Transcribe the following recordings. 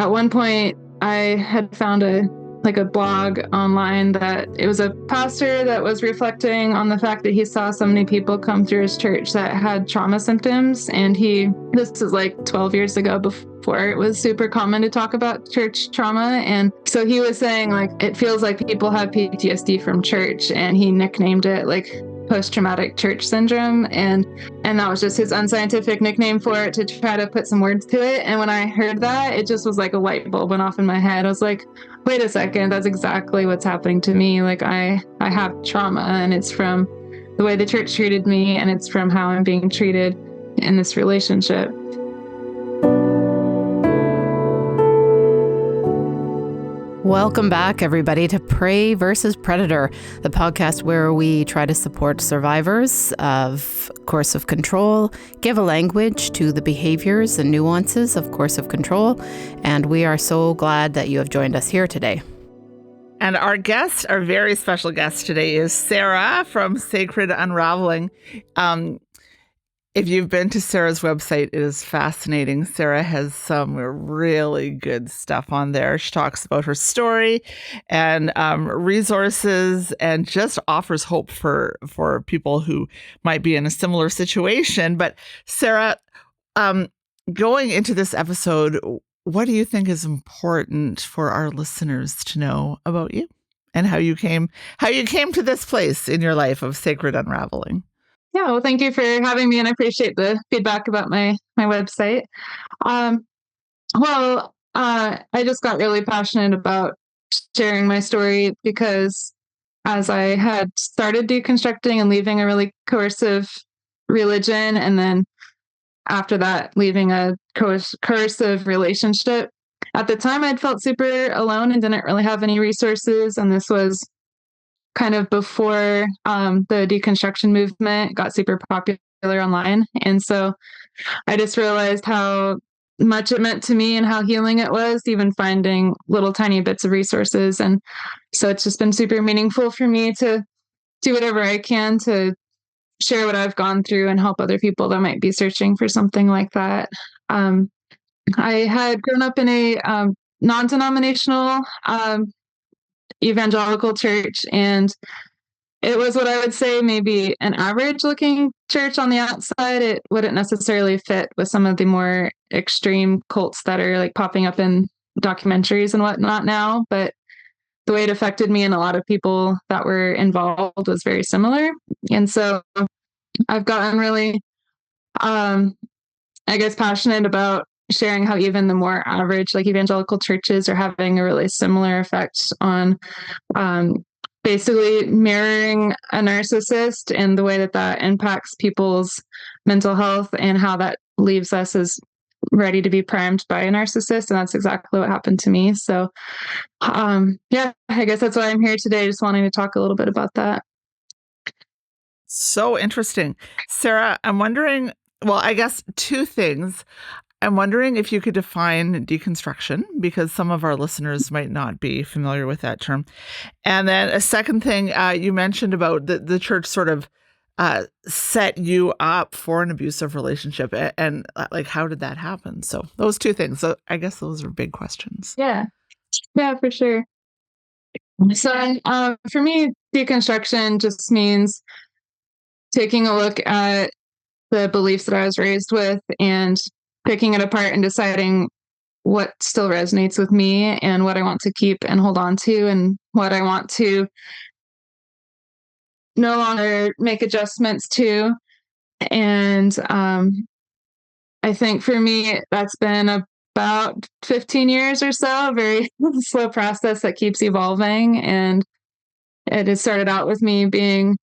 at one point I had found a blog online that it was a pastor that was reflecting on the fact that he saw so many people come through his church that had trauma symptoms. And this is like 12 years ago, before it was super common to talk about church trauma. And so he was saying like, it feels like people have PTSD from church, and he nicknamed it like post-traumatic church syndrome. And that was just his unscientific nickname for it, to try to put some words to it. And when I heard that, it just was like a light bulb went off in my head. I was like, wait a second, that's exactly what's happening to me. Like I have trauma, and it's from the way the church treated me, and it's from how I'm being treated in this relationship. Welcome back, everybody, to Prey versus Predator, the podcast where we try to support survivors of coercive control, give a language to the behaviors and nuances of coercive control, and we are so glad that you have joined us here today. And our guest, our very special guest today, is Sarah from Sacred Unraveling. If you've been to Sarah's website, it is fascinating. Sarah has some really good stuff on there. She talks about her story and resources, and just offers hope for people who might be in a similar situation. But Sarah, going into this episode, what do you think is important for our listeners to know about you and how you came to this place in your life of Sacred Unraveling? Yeah, well, thank you for having me, and I appreciate the feedback about my website. I just got really passionate about sharing my story because as I had started deconstructing and leaving a really coercive religion, and then after that, leaving a coercive relationship, at the time I'd felt super alone and didn't really have any resources. And this was kind of before the deconstruction movement got super popular online. And so I just realized how much it meant to me and how healing it was, even finding little tiny bits of resources. And so it's just been super meaningful for me to do whatever I can to share what I've gone through and help other people that might be searching for something like that. I had grown up in a non-denominational evangelical church, and it was what I would say maybe an average looking church on the outside. It wouldn't necessarily fit with some of the more extreme cults that are like popping up in documentaries and whatnot now, but the way it affected me and a lot of people that were involved was very similar. And so I've gotten really passionate about sharing how even the more average, like evangelical churches, are having a really similar effect on basically mirroring a narcissist, and the way that impacts people's mental health, and how that leaves us as ready to be primed by a narcissist. And that's exactly what happened to me. So I guess that's why I'm here today, just wanting to talk a little bit about that. So interesting. Sarah, I'm wondering, well, I guess two things. I'm wondering if you could define deconstruction, because some of our listeners might not be familiar with that term. And then a second thing, you mentioned about the church sort of set you up for an abusive relationship, and like, how did that happen? So those two things. So I guess those are big questions. Yeah, for sure. So for me, deconstruction just means taking a look at the beliefs that I was raised with and picking it apart and deciding what still resonates with me and what I want to keep and hold on to, and what I want to no longer make adjustments to. And I think for me, that's been about 15 years or so, a very slow process that keeps evolving. And it has started out with me being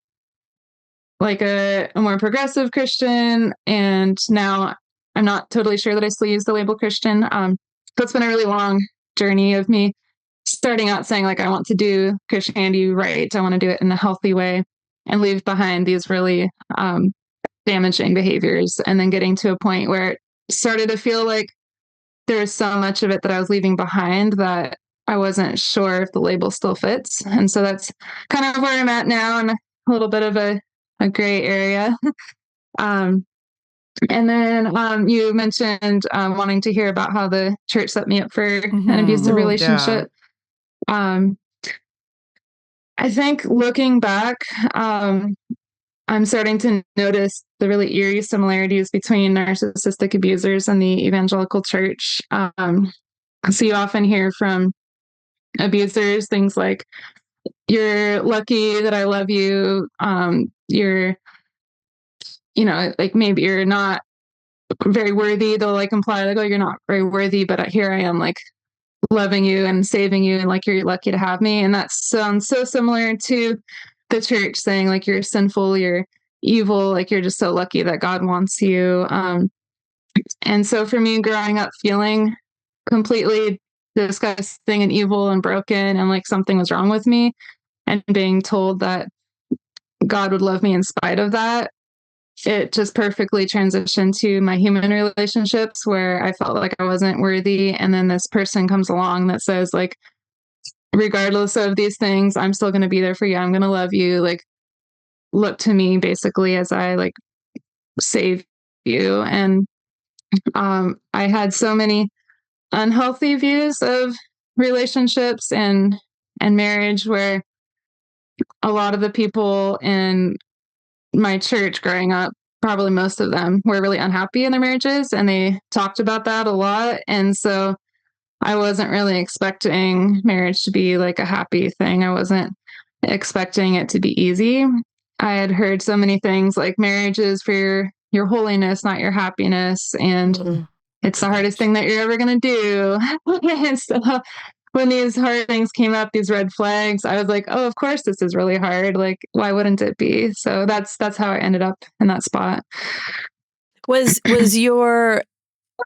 like a more progressive Christian, and now I'm not totally sure that I still use the label Christian. So it's been a really long journey of me starting out saying like, I want to do Christianity right. I want to do it in a healthy way and leave behind these really damaging behaviors. And then getting to a point where it started to feel like there's so much of it that I was leaving behind that I wasn't sure if the label still fits. And so that's kind of where I'm at now, in a little bit of a gray area. And then you mentioned wanting to hear about how the church set me up for an abusive Yeah. relationship. Um, I think looking back, I'm starting to notice the really eerie similarities between narcissistic abusers and the evangelical church. So you often hear from abusers things like, "You're lucky that I love you. You're, like maybe you're not very worthy." They'll like imply like, "Oh, you're not very worthy, but here I am, like loving you and saving you, and like you're lucky to have me." And that sounds so similar to the church saying like you're sinful, you're evil, like you're just so lucky that God wants you. And so for me, growing up feeling completely disgusting and evil and broken, and like something was wrong with me, and being told that God would love me in spite of that, it just perfectly transitioned to my human relationships where I felt like I wasn't worthy. And then this person comes along that says, like, regardless of these things, I'm still going to be there for you. I'm going to love you. Like, look to me basically as I like save you. And I had so many unhealthy views of relationships and marriage where a lot of the people in my church growing up, probably most of them, were really unhappy in their marriages, and they talked about that a lot. And so I wasn't really expecting marriage to be like a happy thing. I wasn't expecting it to be easy. I had heard so many things like marriage is for your holiness, not your happiness, and it's the hardest thing that you're ever going to do. And so when these hard things came up, these red flags, I was like, oh, of course this is really hard. Like, why wouldn't it be? So that's how I ended up in that spot. Was your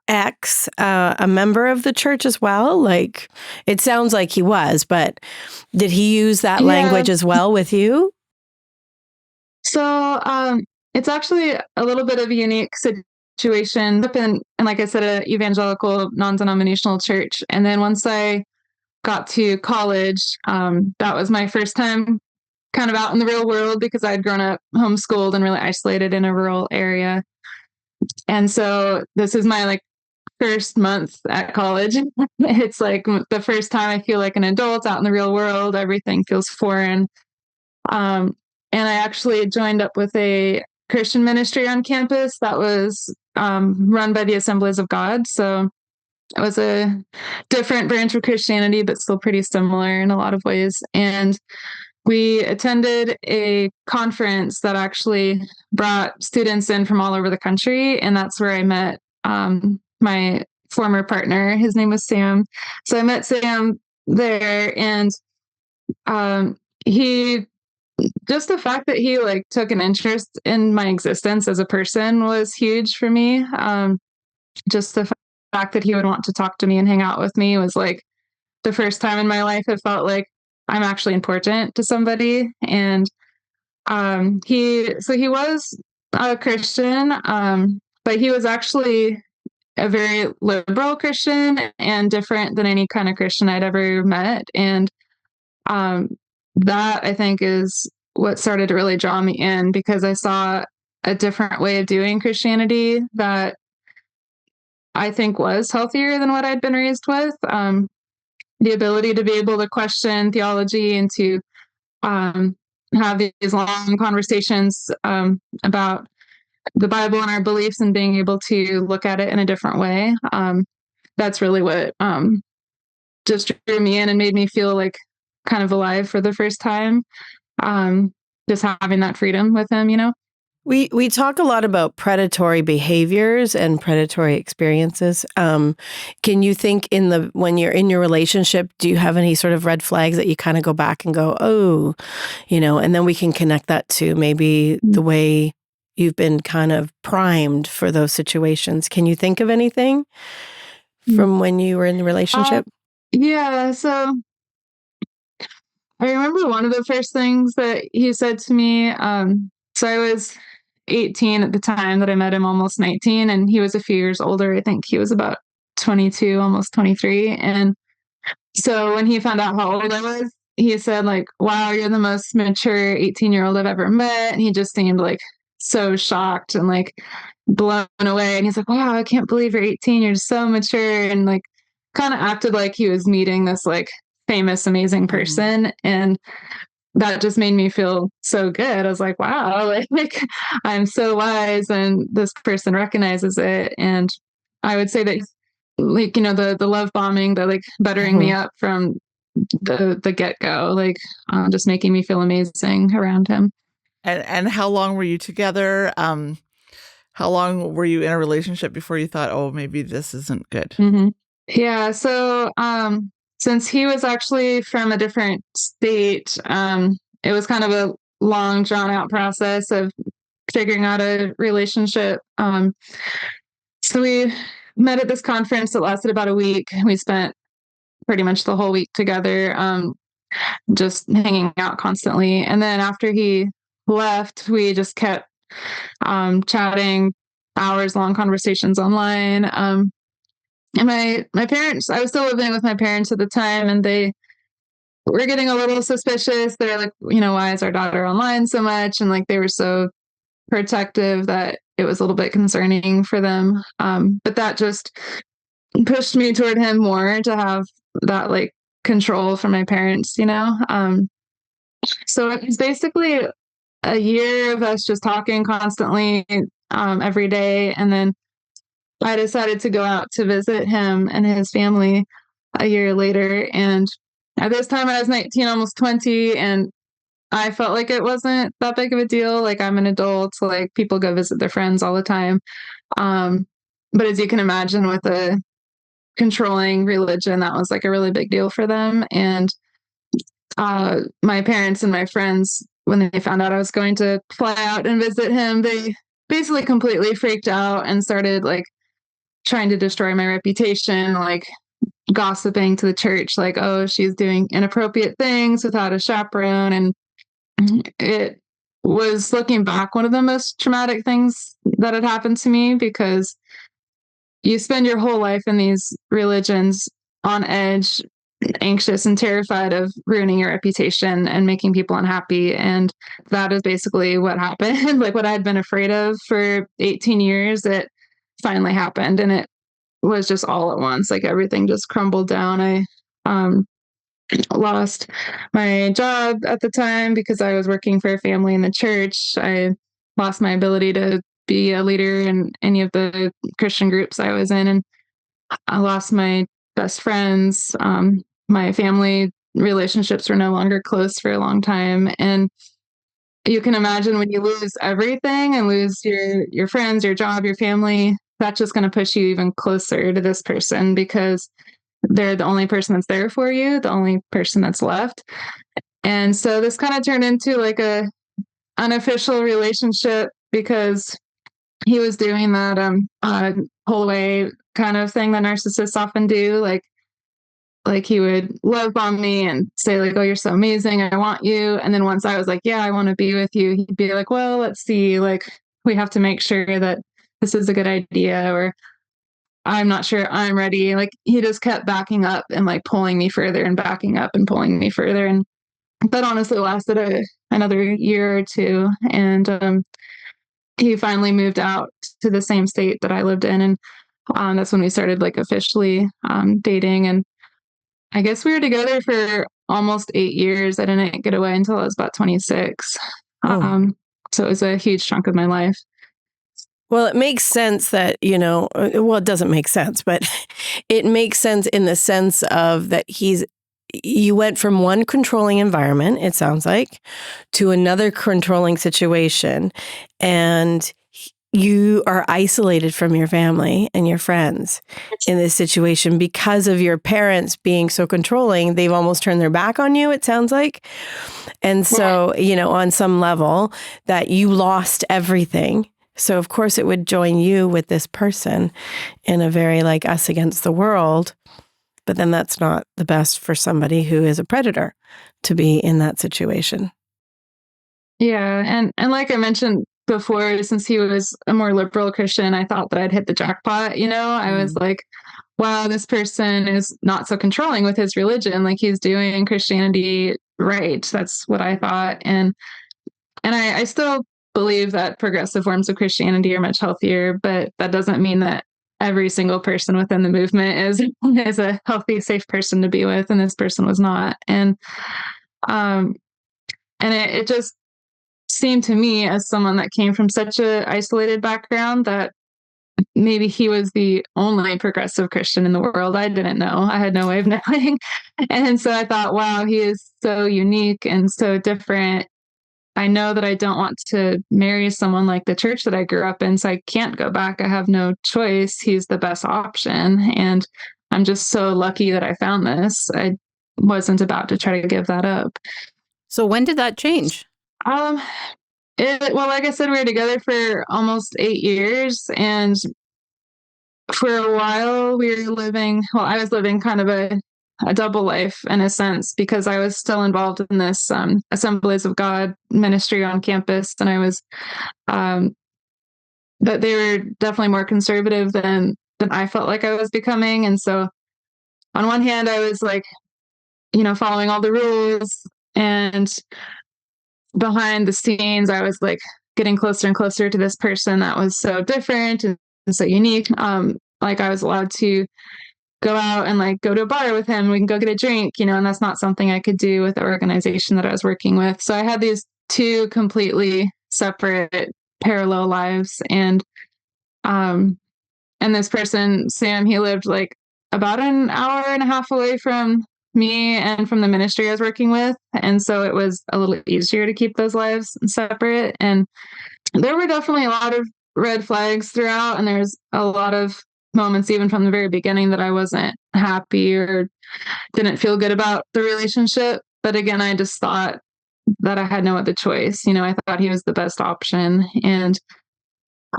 ex a member of the church as well? Like, it sounds like he was, but did he use that language as well with you? So it's actually a little bit of a unique situation. And like I said, an evangelical non-denominational church. And then once I got to college, that was my first time kind of out in the real world because I had grown up homeschooled and really isolated in a rural area. And so this is my like first month at college. It's like the first time I feel like an adult out in the real world. Everything feels foreign. And I actually joined up with a Christian ministry on campus that was run by the Assemblies of God. So it was a different branch of Christianity, but still pretty similar in a lot of ways. And we attended a conference that actually brought students in from all over the country. And that's where I met my former partner. His name was Sam. So I met Sam there, and he, just the fact that he like took an interest in my existence as a person was huge for me. Just the fact that he would want to talk to me and hang out with me was like the first time in my life it felt like I'm actually important to somebody. And he was a Christian, but he was actually a very liberal Christian and different than any kind of Christian I'd ever met. And that I think is what started to really draw me in, because I saw a different way of doing Christianity that I think was healthier than what I'd been raised with. The ability to be able to question theology and to have these long conversations about the Bible and our beliefs and being able to look at it in a different way. That's really what just drew me in and made me feel like kind of alive for the first time. Just having that freedom with him, We talk a lot about predatory behaviors and predatory experiences. Can you think when you're in your relationship, do you have any sort of red flags that you kind of go back and go, oh, and then we can connect that to maybe the way you've been kind of primed for those situations. Can you think of anything from when you were in the relationship? Yeah. So I remember one of the first things that he said to me. So I was 18 at the time that I met him, almost 19, and he was a few years older. I think he was about 22, almost 23. And so when he found out how old I was, he said like, wow, you're the most mature 18-year-old I've ever met. And he just seemed like so shocked and like blown away. And he's like, wow, I can't believe you're 18. You're so mature. And like kind of acted like he was meeting this like famous, amazing person. And that just made me feel so good. I was like, wow, like I'm so wise and this person recognizes it. And I would say that like, the love bombing, the like buttering me up from the get-go, like just making me feel amazing around him. And how long were you together? How long were you in a relationship before you thought, oh, maybe this isn't good? Yeah. So since he was actually from a different state, it was kind of a long, drawn out process of figuring out a relationship. So we met at this conference that lasted about a week. We spent pretty much the whole week together, just hanging out constantly. And then after he left, we just kept chatting, hours long conversations online. And my parents, I was still living with my parents at the time, and they were getting a little suspicious. They're like, why is our daughter online so much? And like they were so protective that it was a little bit concerning for them. But that just pushed me toward him more to have that like control from my parents, So it was basically a year of us just talking constantly, every day. And then I decided to go out to visit him and his family a year later. And at this time I was 19, almost 20. And I felt like it wasn't that big of a deal. Like I'm an adult, so like people go visit their friends all the time. But as you can imagine, with a controlling religion, that was like a really big deal for them. And my parents and my friends, when they found out I was going to fly out and visit him, they basically completely freaked out and started like trying to destroy my reputation, like gossiping to the church, like, oh, she's doing inappropriate things without a chaperone. And it was, looking back, one of the most traumatic things that had happened to me, because you spend your whole life in these religions on edge, anxious and terrified of ruining your reputation and making people unhappy. And that is basically what happened. Like what I had been afraid of for 18 years, it finally happened. And it was just all at once. Like everything just crumbled down. I lost my job at the time because I was working for a family in the church. I lost my ability to be a leader in any of the Christian groups I was in. And I lost my best friends. My family relationships were no longer close for a long time. And you can imagine when you lose everything and lose your friends, your job, your family, that's just going to push you even closer to this person, because they're the only person that's there for you, the only person that's left. And so this kind of turned into like a unofficial relationship, because he was doing that pull away kind of thing that narcissists often do. Like he would love bomb me and say like, oh, you're so amazing, I want you. And then once I was like, yeah, I want to be with you, he'd be like, well, let's see, like we have to make sure that this is a good idea, or I'm not sure I'm ready. Like he just kept backing up and like pulling me further and backing up and pulling me further. And that honestly lasted another year or two. And he finally moved out to the same state that I lived in. And that's when we started like officially dating. And I guess we were together for almost 8 years. I didn't get away until I was about 26. So it was a huge chunk of my life. Well, it makes sense that, well, it doesn't make sense, but it makes sense in the sense of that you went from one controlling environment, it sounds like, to another controlling situation, and you are isolated from your family and your friends in this situation because of your parents being so controlling. They've almost turned their back on you, it sounds like. And so, on some level, that you lost everything. So, of course, it would join you with this person in a very like us against the world. But then that's not the best for somebody who is a predator to be in that situation. Yeah. And like I mentioned before, since he was a more liberal Christian, I thought that I'd hit the jackpot. I was like, wow, this person is not so controlling with his religion. Like he's doing Christianity right. That's what I thought. And I still believe that progressive forms of Christianity are much healthier, but that doesn't mean that every single person within the movement is a healthy, safe person to be with, and this person was not. And it just seemed to me, as someone that came from such a isolated background, that maybe he was the only progressive Christian in the world. I didn't know. I had no way of knowing. And so I thought, wow, he is so unique and so different. I know that I don't want to marry someone like the church that I grew up in, so I can't go back. I have no choice. He's the best option. And I'm just so lucky that I found this. I wasn't about to try to give that up. So when did that change? Well, like I said, we were together for almost 8 years. And for a while I was living kind of a double life in a sense, because I was still involved in this Assemblies of God ministry on campus. And I was, but they were definitely more conservative than I felt like I was becoming. And so on one hand, I was like, following all the rules, and behind the scenes, I was like getting closer and closer to this person that was so different and so unique. Like I was allowed to go out and like go to a bar with him. We can go get a drink, and that's not something I could do with the organization that I was working with. So I had these two completely separate parallel lives. And this person, Sam, he lived like about an hour and a half away from me and from the ministry I was working with. And so it was a little easier to keep those lives separate. And there were definitely a lot of red flags throughout. And there's a lot of moments, even from the very beginning, that I wasn't happy or didn't feel good about the relationship. But again, I just thought that I had no other choice. I thought he was the best option. And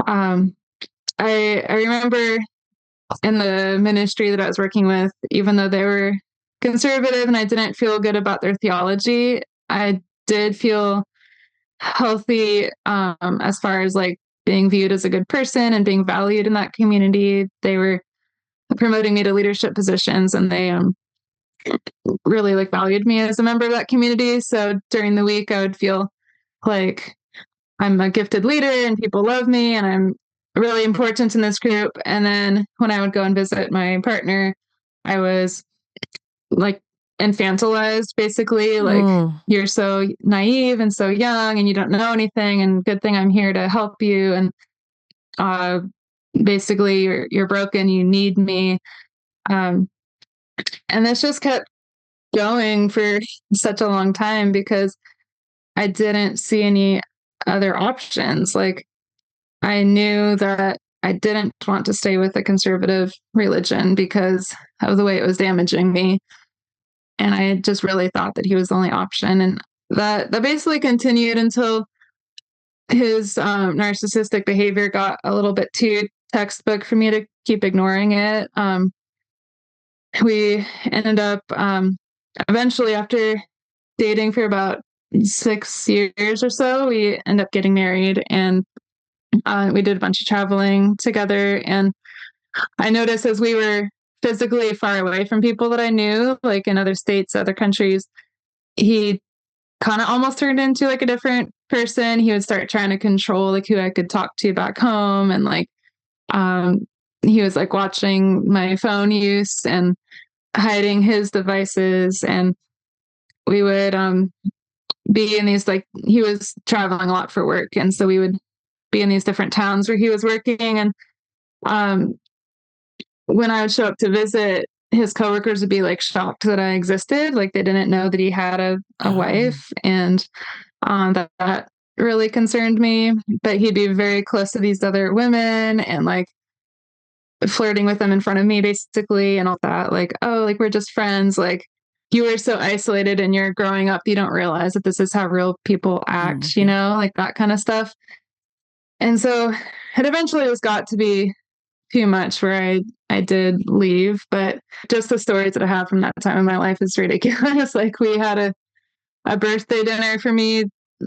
I remember in the ministry that I was working with, even though they were conservative and I didn't feel good about their theology, I did feel healthy as far as like being viewed as a good person and being valued in that community. They were promoting me to leadership positions, and they really like valued me as a member of that community. So during the week, I would feel like I'm a gifted leader and people love me and I'm really important in this group. And then when I would go and visit my partner, I was like infantilized, basically, like, you're so naive and so young and you don't know anything, and good thing I'm here to help you. And basically you're broken, you need me. And this just kept going for such a long time because I didn't see any other options. Like, I knew that I didn't want to stay with a conservative religion because of the way it was damaging me. And I just really thought that he was the only option. And that basically continued until his narcissistic behavior got a little bit too textbook for me to keep ignoring it. We ended up eventually, after dating for about 6 years or so, we ended up getting married, and we did a bunch of traveling together. And I noticed as we were physically far away from people that I knew, like in other states, other countries, he kind of almost turned into like a different person. He would start trying to control like who I could talk to back home. And like, he was like watching my phone use and hiding his devices. And we would be in these, like, he was traveling a lot for work. And so we would be in these different towns where he was working. And when I would show up to visit, his coworkers would be like shocked that I existed. Like, they didn't know that he had a wife. And that really concerned me. But he'd be very close to these other women and like flirting with them in front of me, basically, and all that. Like, oh, like, we're just friends. Like, you were so isolated and you're growing up, you don't realize that this is how real people act, like that kind of stuff. And so it eventually was got to be too much where I did leave. But just the stories that I have from that time in my life is ridiculous. Like, we had a birthday dinner for me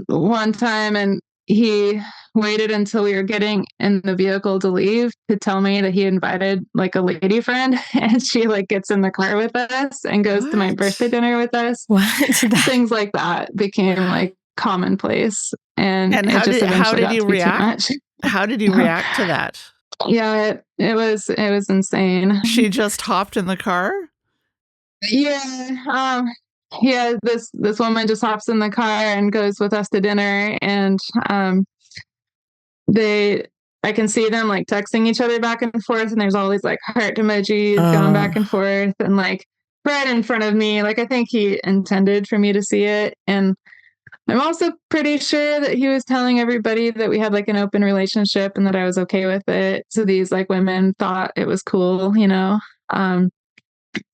one time, and he waited until we were getting in the vehicle to leave to tell me that he invited like a lady friend, and she like gets in the car with us and goes to my birthday dinner with us. What? Things like that became like commonplace. and And it just how eventually did got you to be too react? much. How did you react to that? Yeah, it was insane. She just hopped in the car? Yeah, yeah. This woman just hops in the car and goes with us to dinner, and I can see them like texting each other back and forth, and there's all these like heart emojis going back and forth, and like right in front of me. Like I think he intended for me to see it, and I'm also pretty sure that he was telling everybody that we had like an open relationship and that I was okay with it. So these like women thought it was cool, you know.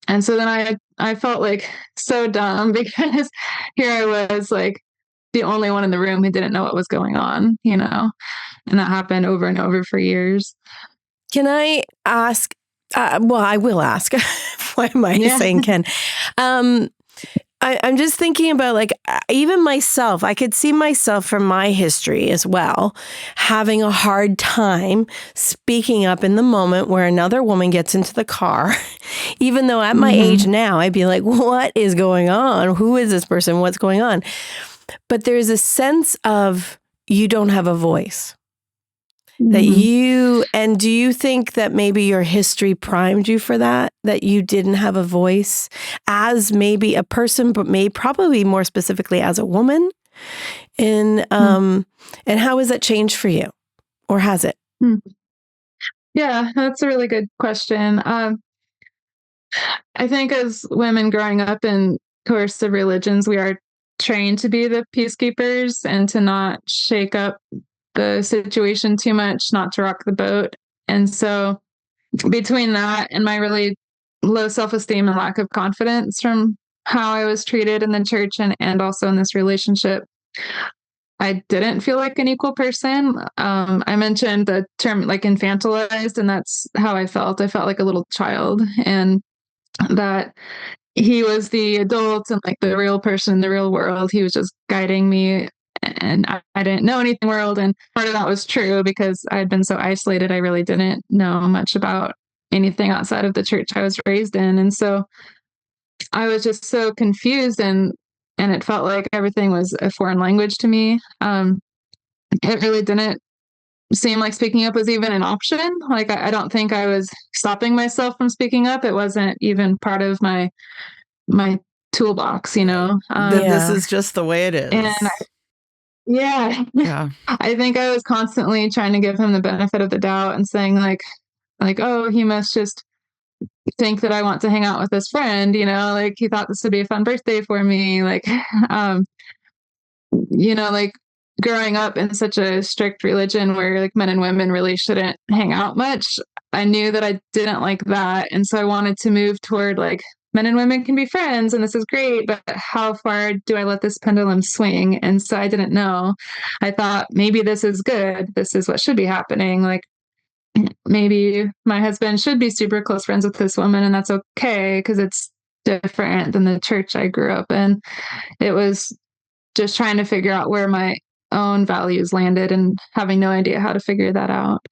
And so then I felt like so dumb because here I was like the only one in the room who didn't know what was going on, you know, and that happened over and over for years. Can I ask? Well, I will ask. Why am I saying Ken? I'm just thinking about like even myself. I could see myself from my history as well having a hard time speaking up in the moment where another woman gets into the car. Even though at my age now, I'd be like, what is going on? Who is this person? What's going on? But there's a sense of you don't have a voice. That and do you think that maybe your history primed you for that you didn't have a voice as maybe a person, but probably more specifically as a woman? And how has that changed for you, or has it? Yeah, that's a really good question. I think as women growing up in coercive religions, we are trained to be the peacekeepers and to not shake up the situation too much, not to rock the boat. And so between that and my really low self-esteem and lack of confidence from how I was treated in the church and also in this relationship, I didn't feel like an equal person. I mentioned the term like infantilized, and that's how I felt. I felt like a little child, and that he was the adult and like the real person in the real world. He was just guiding me, and I didn't know anything world. And part of that was true because I had been so isolated. I really didn't know much about anything outside of the church I was raised in. And so I was just so confused, and it felt like everything was a foreign language to me. It really didn't seem like speaking up was even an option. Like I don't think I was stopping myself from speaking up. It wasn't even part of my toolbox, you know. This is just the way it is. And I think I was constantly trying to give him the benefit of the doubt and saying like, oh, he must just think that I want to hang out with his friend, you know, like he thought this would be a fun birthday for me. Like, you know, like growing up in such a strict religion where like men and women really shouldn't hang out much, I knew that I didn't like that. And so I wanted to move toward like men and women can be friends and this is great, but how far do I let this pendulum swing? And so I didn't know. I thought maybe this is good. This is what should be happening. Like maybe my husband should be super close friends with this woman and that's okay because it's different than the church I grew up in. It was just trying to figure out where my own values landed and having no idea how to figure that out.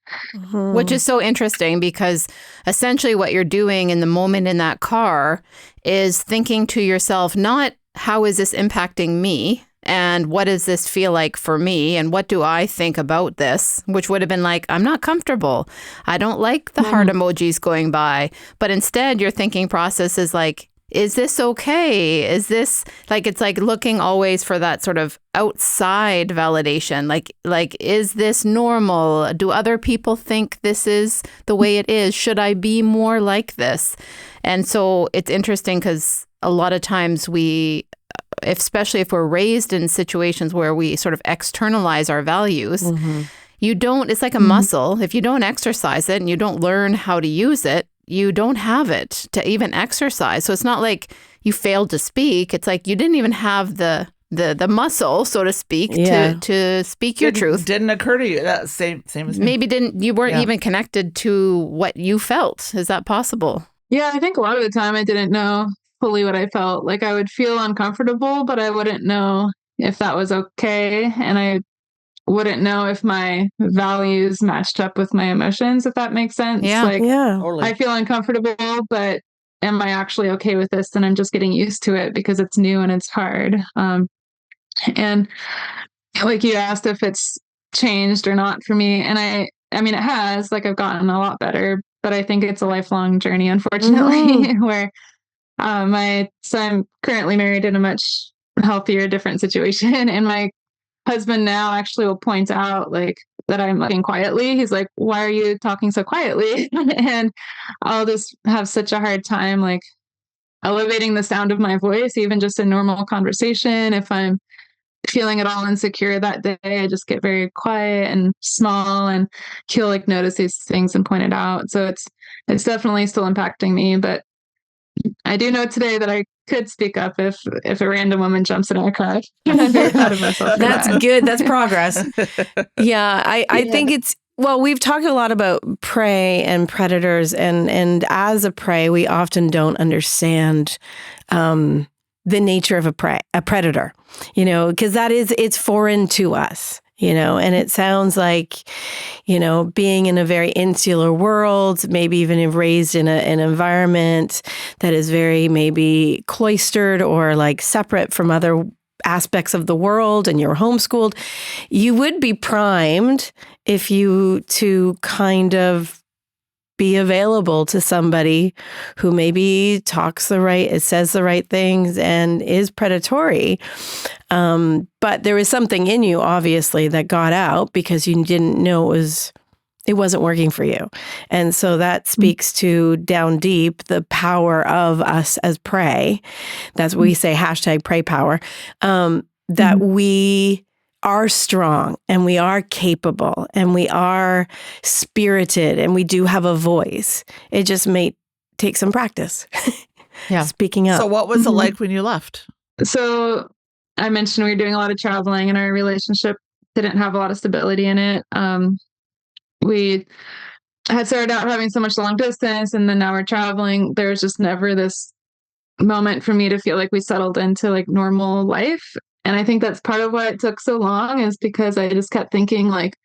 Which is so interesting because essentially what you're doing in the moment in that car is thinking to yourself, not how is this impacting me and what does this feel like for me and what do I think about this, which would have been like, I'm not comfortable. I don't like the heart emojis going by. But instead your thinking process is like, is this okay? Is this like, it's like looking always for that sort of outside validation. Like, is this normal? Do other people think this is the way it is? Should I be more like this? And so it's interesting because a lot of times we, especially if we're raised in situations where we sort of externalize our values, you don't, it's like a muscle. If you don't exercise it and you don't learn how to use it, you don't have it to even exercise. So it's not like you failed to speak. It's like you didn't even have the muscle, so to speak, to speak your truth. Didn't occur to you. That same as me. Maybe you weren't even connected to what you felt. Is that possible? Yeah, I think a lot of the time I didn't know fully what I felt. Like I would feel uncomfortable, but I wouldn't know if that was okay. And I wouldn't know if my values matched up with my emotions, if that makes sense. Totally. I feel uncomfortable, but am I actually okay with this? And I'm just getting used to it because it's new and it's hard. And like you asked if it's changed or not for me. And I mean, it has, like I've gotten a lot better, but I think it's a lifelong journey, unfortunately, where so I'm currently married in a much healthier, different situation. And my husband now actually will point out like that I'm talking quietly. He's like, why are you talking so quietly? And I'll just have such a hard time like elevating the sound of my voice, even just in normal conversation. If I'm feeling at all insecure that day, I just get very quiet and small, and he'll like notice these things and point it out. So it's definitely still impacting me, but I do know today that I could speak up if a random woman jumps in a car. I'm very proud of myself for That's that. good. That's progress. Yeah, I think it's, well, we've talked a lot about prey and predators, and as a prey, we often don't understand the nature of a predator, because it's foreign to us. And it sounds like, being in a very insular world, maybe even raised in an environment that is very maybe cloistered or like separate from other aspects of the world, and you're homeschooled, you would be primed if you to kind of be available to somebody who maybe says the right things and is predatory. But there was something in you, obviously, that got out because you didn't know it wasn't working for you. And so that speaks to down deep the power of us as prey. That's what we say, #prey power, that we are strong and we are capable and we are spirited and we do have a voice. It just may take some practice. Yeah. Speaking up. So what was it like when you left? So I mentioned we were doing a lot of traveling, and our relationship didn't have a lot of stability in it. We had started out having so much long distance, and then now we're traveling. There was just never this moment for me to feel like we settled into like normal life. And I think that's part of why it took so long, is because I just kept thinking like,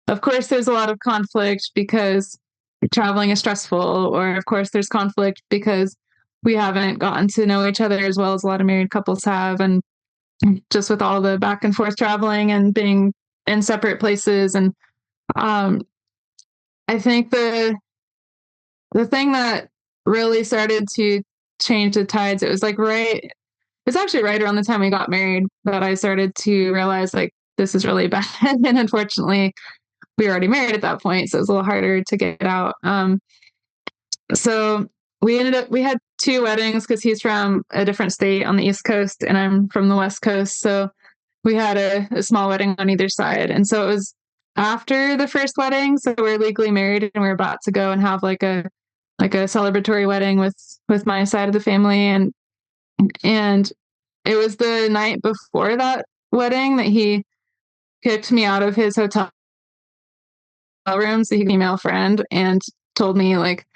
of course there's a lot of conflict because traveling is stressful, or of course there's conflict because we haven't gotten to know each other as well as a lot of married couples have. And just with all the back and forth traveling and being in separate places. And I think the thing that really started to change the tides, it's actually right around the time we got married that I started to realize like this is really bad. And unfortunately, we were already married at that point, so it was a little harder to get out. So we had 2 weddings because he's from a different state on the East Coast and I'm from the West Coast. So we had a small wedding on either side. And so it was after the first wedding. So we're legally married and we're about to go and have like a celebratory wedding with my side of the family. And it was the night before that wedding that he kicked me out of his hotel room. So he could email a friend and told me like,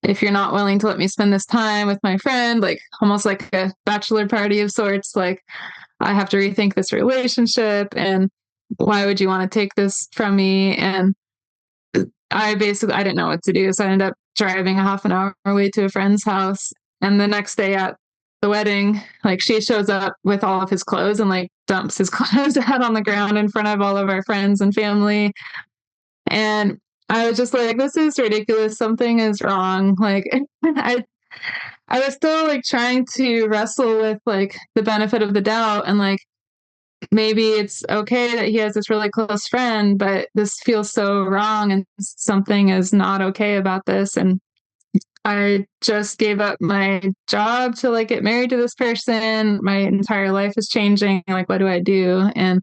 if you're not willing to let me spend this time with my friend, like almost like a bachelor party of sorts, like I have to rethink this relationship, and why would you want to take this from me? And I didn't know what to do. So I ended up driving a half an hour away to a friend's house. And the next day at the wedding, like she shows up with all of his clothes and like dumps his clothes out on the ground in front of all of our friends and family. And I was just like, this is ridiculous. Something is wrong. Like I was still like trying to wrestle with like the benefit of the doubt, and like maybe it's okay that he has this really close friend, but this feels so wrong and something is not okay about this. And I just gave up my job to like get married to this person. My entire life is changing. Like, what do I do? And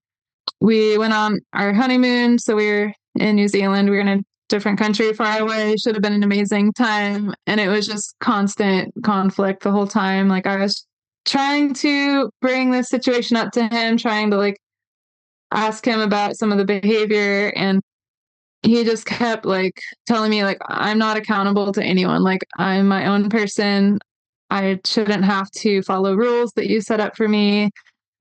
we went on our honeymoon. So we were in New Zealand. We were in a different country far away. Should have been an amazing time. And it was just constant conflict the whole time. Like I was trying to bring this situation up to him, trying to like ask him about some of the behavior. And he just kept like telling me like, I'm not accountable to anyone. Like I'm my own person. I shouldn't have to follow rules that you set up for me.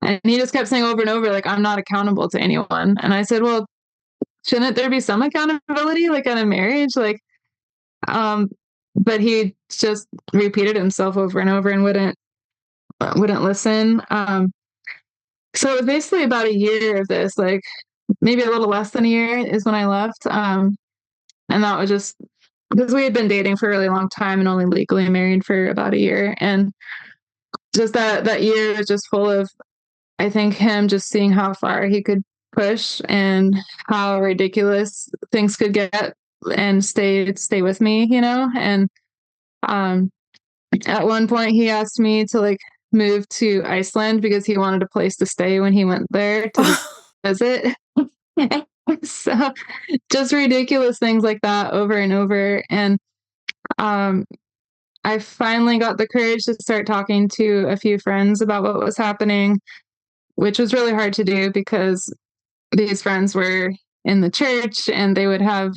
And he just kept saying over and over, like, I'm not accountable to anyone. And I said, well, shouldn't there be some accountability like in a marriage? Like, but he just repeated himself over and over and wouldn't listen. So it was basically about a year of this, like maybe a little less than a year is when I left. And that was just because we had been dating for a really long time and only legally married for about a year. And just that year was just full of, I think, him just seeing how far he could push and how ridiculous things could get and stay with me, And um at one point he asked me to like move to Iceland because he wanted a place to stay when he went there to visit. So just ridiculous things like that over and over. And um I finally got the courage to start talking to a few friends about what was happening, which was really hard to do because these friends were in the church and they would have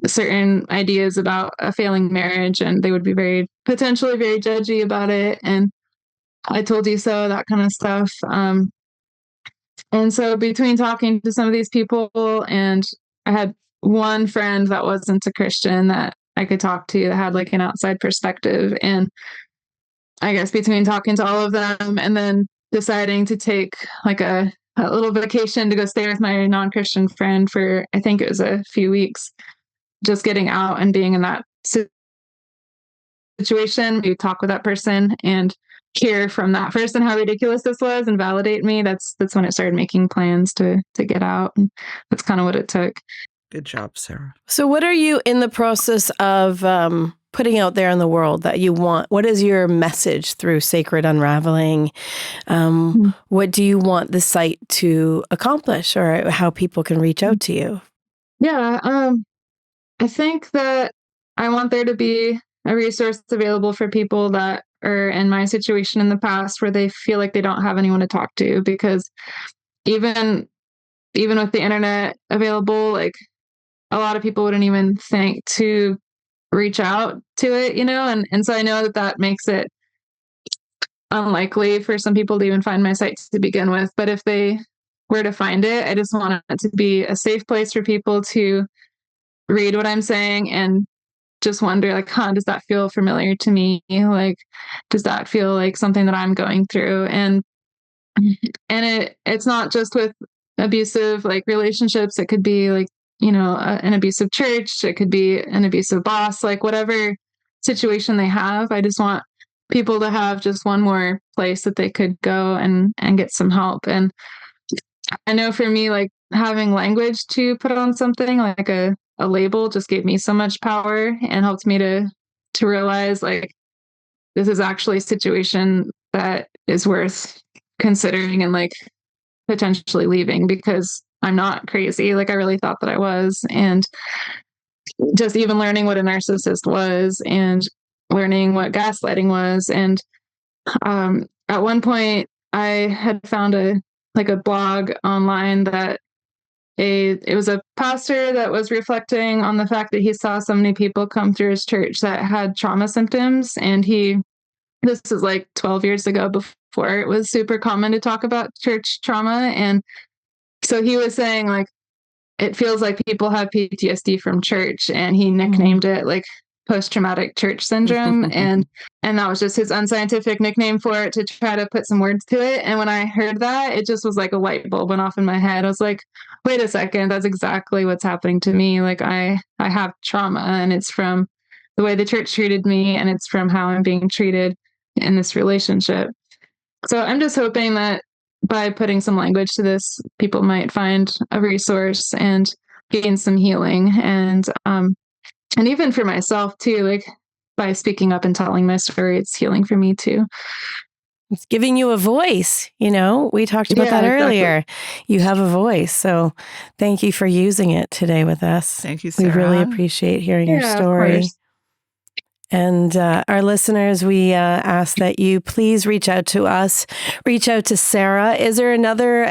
certain ideas about a failing marriage and they would be potentially very judgy about it. And I told you so, that kind of stuff. And so between talking to some of these people, and I had one friend that wasn't a Christian that I could talk to that had like an outside perspective. And I guess between talking to all of them and then deciding to take like a little vacation to go stay with my non-Christian friend for, I think it was a few weeks, just getting out and being in that situation, you talk with that person and hear from that person how ridiculous this was and validate me. That's when it started making plans to get out. And that's kind of what it took. Good job, Sarah. So what are you in the process of putting out there in the world that you want? What is your message through Sacred Unraveling? What do you want the site to accomplish, or how people can reach out to you? Yeah, I think that I want there to be a resource available for people that are in my situation in the past where they feel like they don't have anyone to talk to, because even with the internet available, like a lot of people wouldn't even think to reach out to it, and so I know that makes it unlikely for some people to even find my site to begin with. But if they were to find it, I just want it to be a safe place for people to read what I'm saying and just wonder, like, does that feel familiar to me? Like, does that feel like something that I'm going through? And it's not just with abusive like relationships. It could be like, an abusive church. It could be an abusive boss, like whatever situation they have. I just want people to have just one more place that they could go and get some help. And I know for me, like having language to put on something like a label just gave me so much power and helped me to realize like this is actually a situation that is worth considering and like potentially leaving, because I'm not crazy. Like I really thought that I was. And just even learning what a narcissist was and learning what gaslighting was. And at one point I had found a blog online that it was a pastor that was reflecting on the fact that he saw so many people come through his church that had trauma symptoms. And this is like 12 years ago, before it was super common to talk about church trauma. And so he was saying like, it feels like people have PTSD from church, and he nicknamed it like post-traumatic church syndrome. and that was just his unscientific nickname for it, to try to put some words to it. And when I heard that, it just was like a light bulb went off in my head. I was like, wait a second, that's exactly what's happening to me. Like I have trauma, and it's from the way the church treated me, and it's from how I'm being treated in this relationship. So I'm just hoping that by putting some language to this, people might find a resource and gain some healing. And even for myself too, like by speaking up and telling my story, it's healing for me too. It's giving you a voice. We talked about that earlier. Exactly. You have a voice. So thank you for using it today with us. Thank you, Sarah. We really appreciate hearing your story. And our listeners, we ask that you please reach out to us, reach out to Sarah. Is there another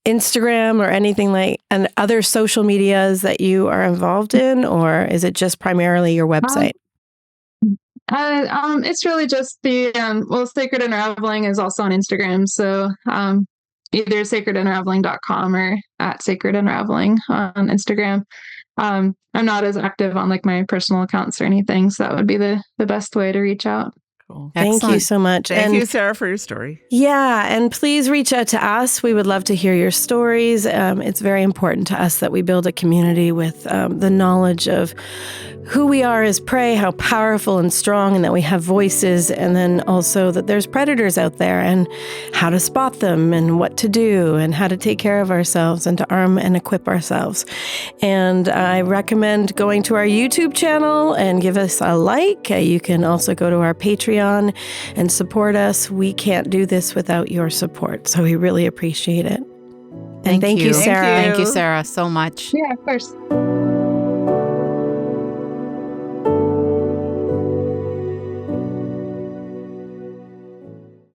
Instagram or anything like, and other social medias that you are involved in, or is it just primarily your website? It's really just the, Sacred Unraveling is also on Instagram. So either sacredunraveling.com or at Sacred Unraveling on Instagram. I'm not as active on like my personal accounts or anything, so that would be the best way to reach out. Cool. Thank you so much. Thank you, Sarah, for your story. Yeah, and please reach out to us. We would love to hear your stories. It's very important to us that we build a community with the knowledge of who we are as prey, how powerful and strong, and that we have voices, and then also that there's predators out there and how to spot them and what to do and how to take care of ourselves and to arm and equip ourselves. And I recommend going to our YouTube channel and give us a like. You can also go to our Patreon and support us. We can't do this without your support, so we really appreciate it. And thank you, Sarah. Thank you, Sarah, so much. Yeah, of course.